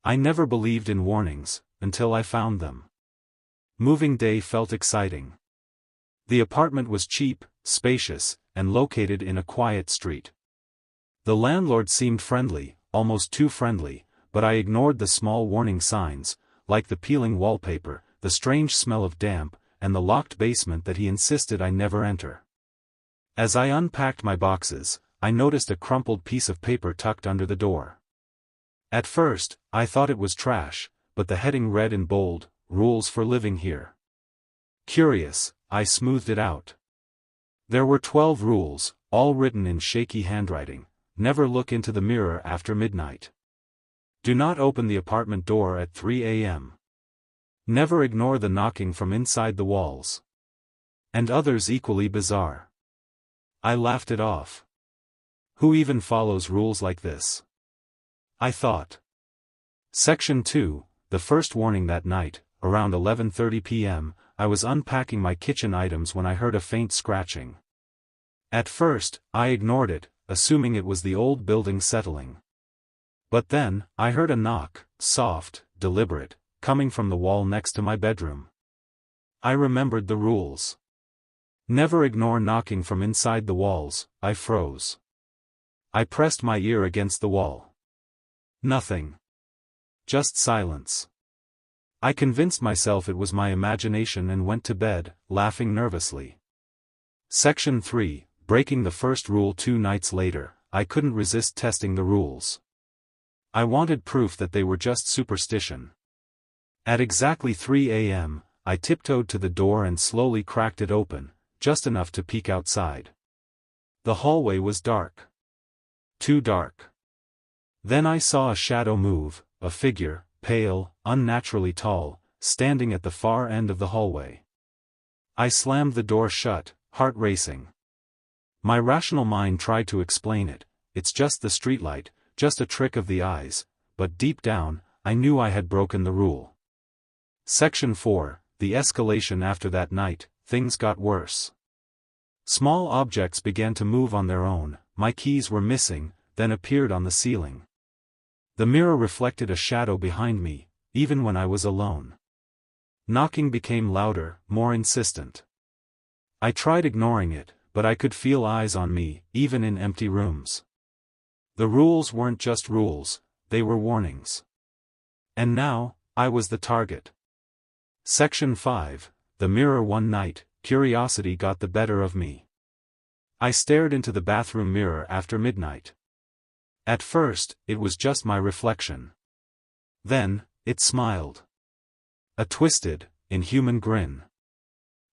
I never believed in warnings, until I found them. Moving day felt exciting. The apartment was cheap, spacious, and located in a quiet street. The landlord seemed friendly, almost too friendly, but I ignored the small warning signs, like the peeling wallpaper, the strange smell of damp, and the locked basement that he insisted I never enter. As I unpacked my boxes, I noticed a crumpled piece of paper tucked under the door. At first, I thought it was trash, but the heading read in bold, "Rules for living here." Curious, I smoothed it out. There were 12 rules, all written in shaky handwriting. Never look into the mirror after midnight. Do not open the apartment door at 3 a.m. Never ignore the knocking from inside the walls. And others equally bizarre. I laughed it off. Who even follows rules like this? I thought. Section 2, the first warning that night, around 11:30 p.m., I was unpacking my kitchen items when I heard a faint scratching. At first, I ignored it, assuming it was the old building settling. But then, I heard a knock, soft, deliberate, coming from the wall next to my bedroom. I remembered the rules. Never ignore knocking from inside the walls. I froze. I pressed my ear against the wall. Nothing. Just silence. I convinced myself it was my imagination and went to bed, laughing nervously. Section 3, breaking the first rule 2 nights later, I couldn't resist testing the rules. I wanted proof that they were just superstition. At exactly 3 a.m., I tiptoed to the door and slowly cracked it open, just enough to peek outside. The hallway was dark. Too dark. Then I saw a shadow move, a figure, pale, unnaturally tall, standing at the far end of the hallway. I slammed the door shut, heart racing. My rational mind tried to explain it. It's just the streetlight, just a trick of the eyes, but deep down, I knew I had broken the rule. Section 4, the escalation after that night, things got worse. Small objects began to move on their own, my keys were missing, then appeared on the ceiling. The mirror reflected a shadow behind me, even when I was alone. Knocking became louder, more insistent. I tried ignoring it, but I could feel eyes on me, even in empty rooms. The rules weren't just rules, they were warnings. And now, I was the target. Section 5, the mirror. One night, curiosity got the better of me. I stared into the bathroom mirror after midnight. At first, it was just my reflection. Then, it smiled. A twisted, inhuman grin.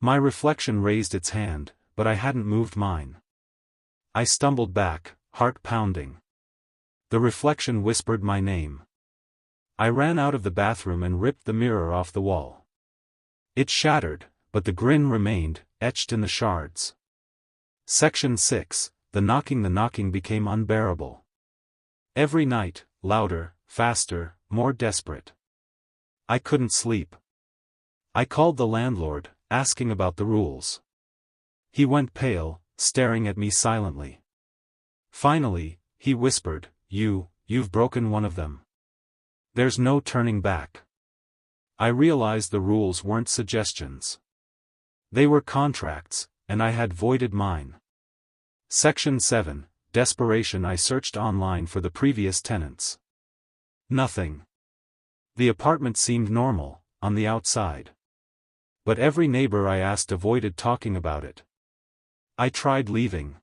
My reflection raised its hand, but I hadn't moved mine. I stumbled back, heart pounding. The reflection whispered my name. I ran out of the bathroom and ripped the mirror off the wall. It shattered, but the grin remained, etched in the shards. Section 6, the knocking became unbearable. Every night, louder, faster, more desperate. I couldn't sleep. I called the landlord, asking about the rules. He went pale, staring at me silently. Finally, he whispered, You've broken one of them. There's no turning back. I realized the rules weren't suggestions. They were contracts, and I had voided mine. Section 7, desperation. I searched online for the previous tenants. Nothing. The apartment seemed normal, on the outside. But every neighbor I asked avoided talking about it. I tried leaving.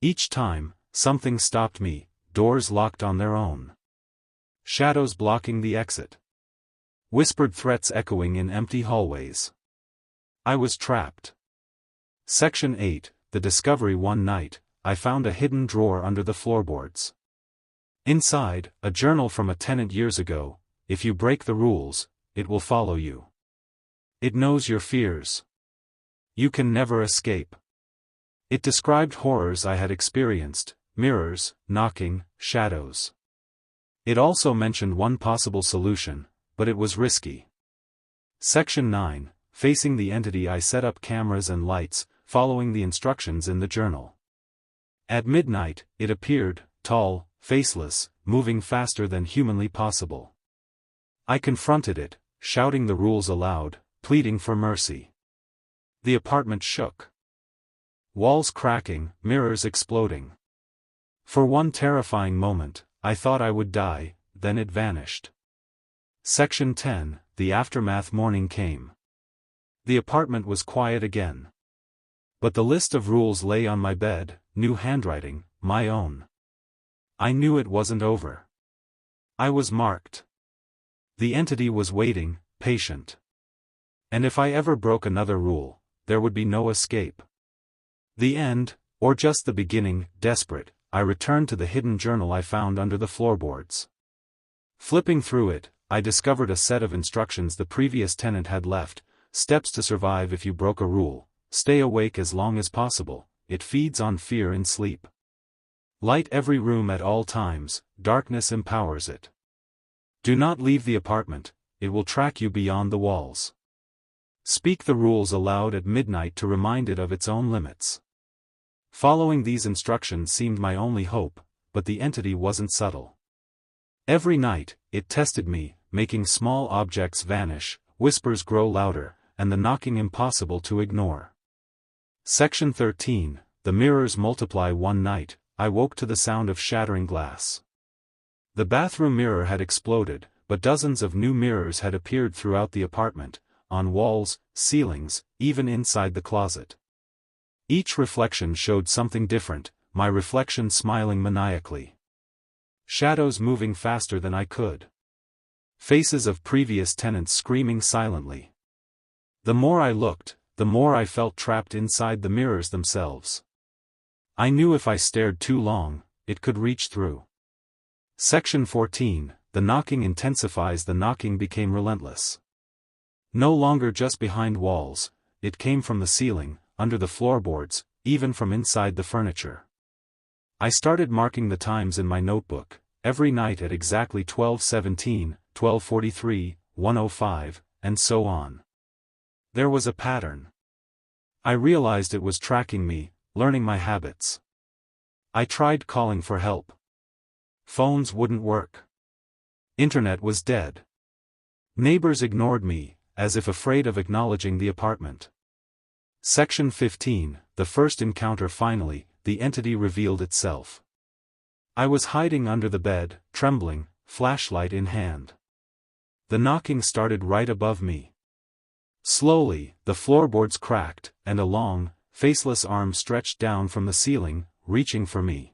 Each time, something stopped me, doors locked on their own. Shadows blocking the exit. Whispered threats echoing in empty hallways. I was trapped. Section 8, the discovery. One night, I found a hidden drawer under the floorboards. Inside, a journal from a tenant years ago. If you break the rules, it will follow you. It knows your fears. You can never escape. It described horrors I had experienced: mirrors, knocking, shadows. It also mentioned one possible solution, but it was risky. Section 9, facing the entity. I set up cameras and lights, following the instructions in the journal. At midnight, it appeared, tall, faceless, moving faster than humanly possible. I confronted it, shouting the rules aloud, pleading for mercy. The apartment shook. Walls cracking, mirrors exploding. For one terrifying moment, I thought I would die, then it vanished. Section 10, the aftermath. Morning came. The apartment was quiet again. But the list of rules lay on my bed, new handwriting, my own. I knew it wasn't over. I was marked. The entity was waiting, patient. And if I ever broke another rule, there would be no escape. The end, or just the beginning. Desperate, I returned to the hidden journal I found under the floorboards. Flipping through it, I discovered a set of instructions the previous tenant had left: steps to survive if you broke a rule, stay awake as long as possible, it feeds on fear in sleep. Light every room at all times, darkness empowers it. Do not leave the apartment, it will track you beyond the walls. Speak the rules aloud at midnight to remind it of its own limits. Following these instructions seemed my only hope, but the entity wasn't subtle. Every night, it tested me, making small objects vanish, whispers grow louder, and the knocking impossible to ignore. Section 13, the mirrors multiply. One night, I woke to the sound of shattering glass. The bathroom mirror had exploded, but dozens of new mirrors had appeared throughout the apartment, on walls, ceilings, even inside the closet. Each reflection showed something different, my reflection smiling maniacally. Shadows moving faster than I could. Faces of previous tenants screaming silently. The more I looked, the more I felt trapped inside the mirrors themselves. I knew if I stared too long, it could reach through. Section 14, the knocking intensifies. The knocking became relentless. No longer just behind walls, it came from the ceiling, under the floorboards, even from inside the furniture. I started marking the times in my notebook, every night at exactly 12:17, 12:43, 1:05, and so on. There was a pattern. I realized it was tracking me, learning my habits. I tried calling for help. Phones wouldn't work. Internet was dead. Neighbors ignored me, as if afraid of acknowledging the apartment. Section 15, the first encounter. Finally, the entity revealed itself. I was hiding under the bed, trembling, flashlight in hand. The knocking started right above me. Slowly, the floorboards cracked, and a long, faceless arm stretched down from the ceiling, reaching for me.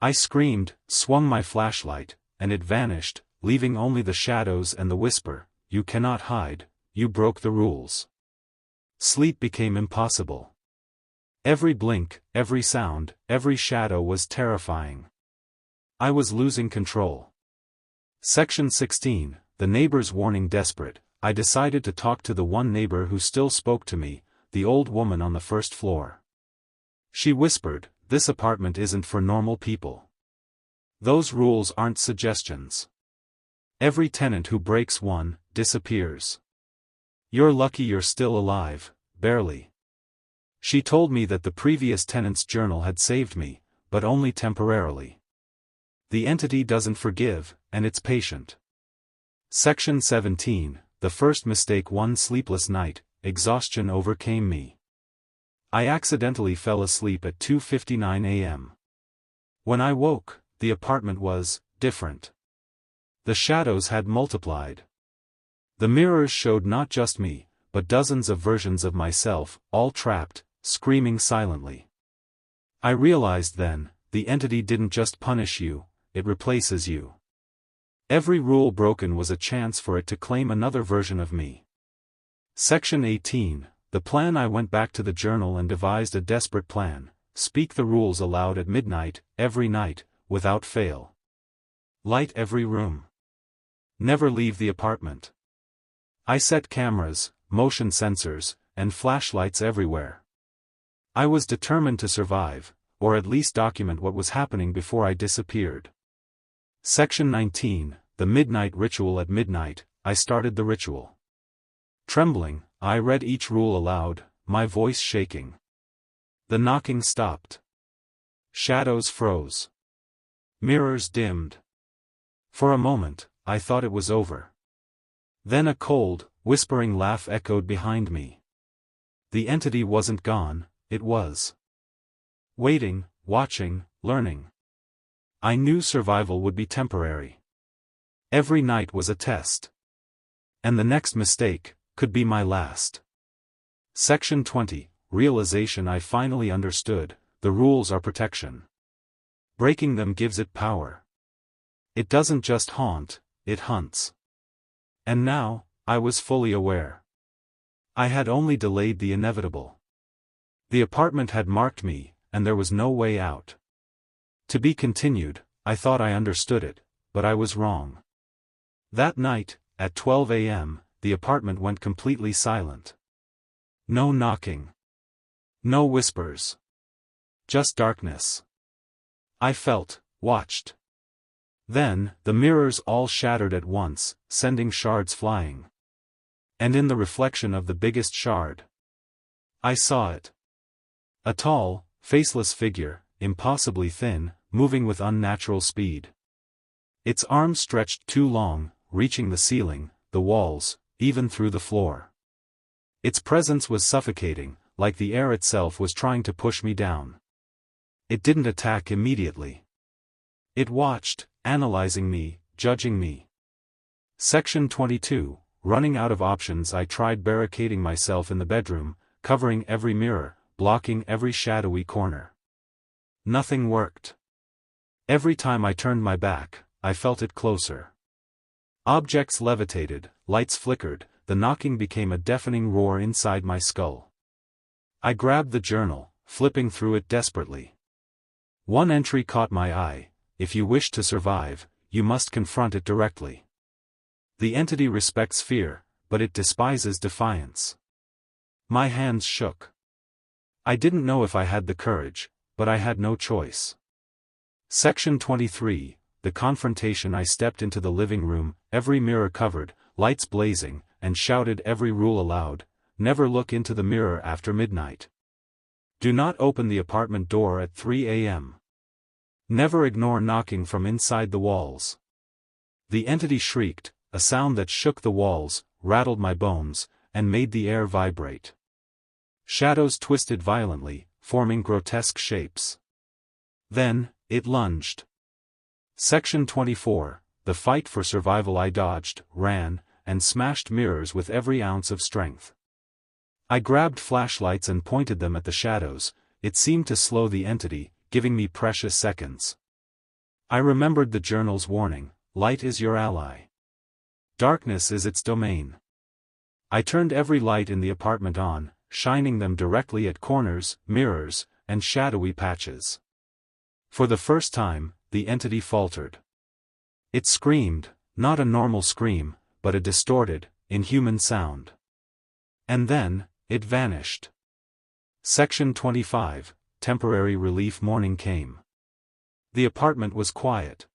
I screamed, swung my flashlight, and it vanished, leaving only the shadows and the whisper, "You cannot hide, you broke the rules." Sleep became impossible. Every blink, every sound, every shadow was terrifying. I was losing control. Section 16, the neighbor's warning. Desperate, I decided to talk to the one neighbor who still spoke to me, the old woman on the first floor. She whispered, "This apartment isn't for normal people. Those rules aren't suggestions. Every tenant who breaks one, disappears. You're lucky you're still alive, barely." She told me that the previous tenant's journal had saved me, but only temporarily. The entity doesn't forgive, and it's patient. Section 17, the first mistake. One sleepless night, exhaustion overcame me. I accidentally fell asleep at 2:59 a.m. When I woke, the apartment was different. The shadows had multiplied. The mirrors showed not just me, but dozens of versions of myself, all trapped, screaming silently. I realized then, the entity didn't just punish you, it replaces you. Every rule broken was a chance for it to claim another version of me. Section 18, the plan. I went back to the journal and devised a desperate plan: speak the rules aloud at midnight, every night, without fail. Light every room. Never leave the apartment. I set cameras, motion sensors, and flashlights everywhere. I was determined to survive, or at least document what was happening before I disappeared. Section 19, the midnight ritual. At midnight, I started the ritual. Trembling, I read each rule aloud, my voice shaking. The knocking stopped. Shadows froze. Mirrors dimmed. For a moment, I thought it was over. Then a cold, whispering laugh echoed behind me. The entity wasn't gone, it was waiting, watching, learning. I knew survival would be temporary. Every night was a test. And the next mistake could be my last. Section 20, Realization. I finally understood, the rules are protection. Breaking them gives it power. It doesn't just haunt, it hunts. And now, I was fully aware. I had only delayed the inevitable. The apartment had marked me, and there was no way out. To be continued. I thought I understood it, but I was wrong. That night, at 12 a.m., the apartment went completely silent. No knocking. No whispers. Just darkness. I felt watched. Then, the mirrors all shattered at once, sending shards flying. And in the reflection of the biggest shard, I saw it. A tall, faceless figure, impossibly thin, moving with unnatural speed. Its arms stretched too long, reaching the ceiling, the walls, even through the floor. Its presence was suffocating, like the air itself was trying to push me down. It didn't attack immediately. It watched, analyzing me, judging me. Section 22, Running out of options. I tried barricading myself in the bedroom, covering every mirror, blocking every shadowy corner. Nothing worked. Every time I turned my back, I felt it closer. Objects levitated, lights flickered, the knocking became a deafening roar inside my skull. I grabbed the journal, flipping through it desperately. One entry caught my eye: if you wish to survive, you must confront it directly. The entity respects fear, but it despises defiance. My hands shook. I didn't know if I had the courage, but I had no choice. Section 23, The Confrontation. I stepped into the living room, every mirror covered, lights blazing, and shouted every rule aloud: never look into the mirror after midnight. Do not open the apartment door at 3 a.m. Never ignore knocking from inside the walls. The entity shrieked, a sound that shook the walls, rattled my bones, and made the air vibrate. Shadows twisted violently, forming grotesque shapes. Then, it lunged. Section 24, The Fight for Survival. I dodged, ran, and smashed mirrors with every ounce of strength. I grabbed flashlights and pointed them at the shadows. It seemed to slow the entity, giving me precious seconds. I remembered the journal's warning: light is your ally. Darkness is its domain. I turned every light in the apartment on, shining them directly at corners, mirrors, and shadowy patches. For the first time, the entity faltered. It screamed, not a normal scream, but a distorted, inhuman sound. And then, it vanished. Section 25, Temporary Relief. Morning came. The apartment was quiet.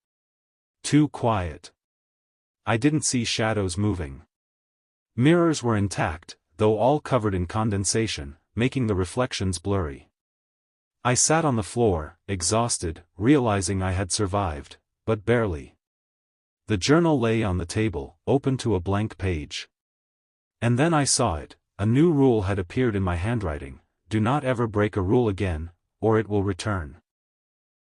Too quiet. I didn't see shadows moving. Mirrors were intact, though all covered in condensation, making the reflections blurry. I sat on the floor, exhausted, realizing I had survived, but barely. The journal lay on the table, open to a blank page. And then I saw it: a new rule had appeared in my handwriting: do not ever break a rule again, or it will return.